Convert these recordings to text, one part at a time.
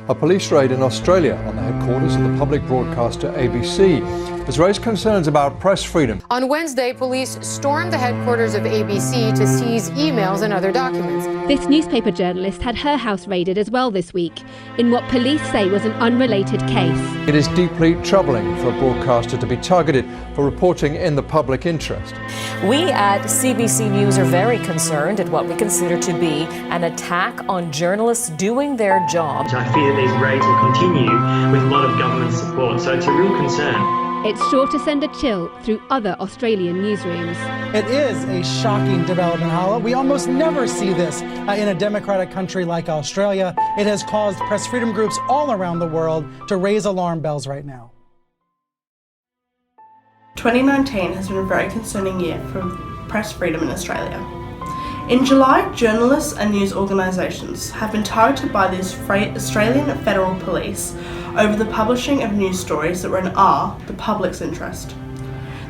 A police raid in Australia on the headquarters of the public broadcaster ABC has raised concerns about press freedom. On Wednesday, police stormed the headquarters of ABC to seize emails and other documents. This newspaper journalist had her house raided as well this week, in what police say was an unrelated case. It is deeply troubling for a broadcaster to be targeted for reporting in the public interest. We at CBC News are very concerned at what we consider to be an attack on journalists doing their job. I fear these raids will continue with a lot of government support, so it's a real concern. It's sure to send a chill through other Australian newsrooms. It is a shocking development, Hala. We almost never see this in a democratic country like Australia. It has caused press freedom groups all around the world to raise alarm bells right now. 2019 has been a very concerning year for press freedom in Australia. In July, journalists and news organisations have been targeted by the Australian Federal Police over the publishing of news stories that were in the public's interest.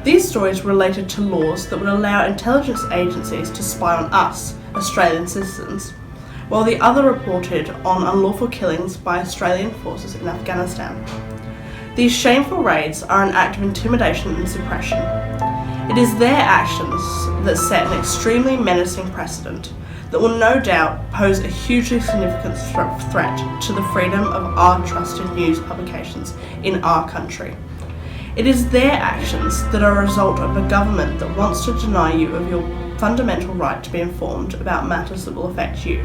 These stories related to laws that would allow intelligence agencies to spy on us, Australian citizens, while the other reported on unlawful killings by Australian forces in Afghanistan. These shameful raids are an act of intimidation and suppression. It is their actions that set an extremely menacing precedent that will no doubt pose a hugely significant threat to the freedom of our trusted news publications in our country. It is their actions that are a result of a government that wants to deny you of your fundamental right to be informed about matters that will affect you.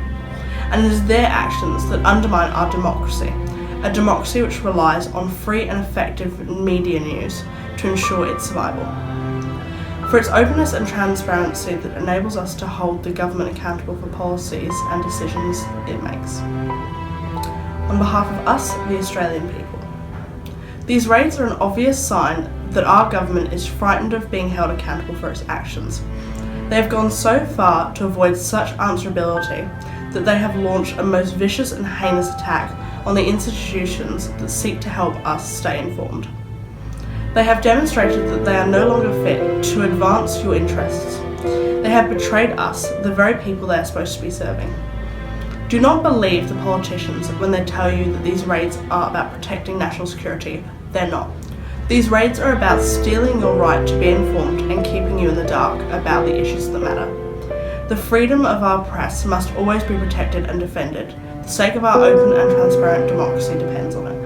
And it is their actions that undermine our democracy, a democracy which relies on free and effective media news to ensure its survival. For its openness and transparency that enables us to hold the government accountable for policies and decisions it makes. On behalf of us, the Australian people. These raids are an obvious sign that our government is frightened of being held accountable for its actions. They have gone so far to avoid such answerability that they have launched a most vicious and heinous attack on the institutions that seek to help us stay informed. They have demonstrated that they are no longer fit to advance your interests. They have betrayed us, the very people they are supposed to be serving. Do not believe the politicians when they tell you that these raids are about protecting national security. They're not. These raids are about stealing your right to be informed and keeping you in the dark about the issues that matter. The freedom of our press must always be protected and defended. The sake of our open and transparent democracy depends on it.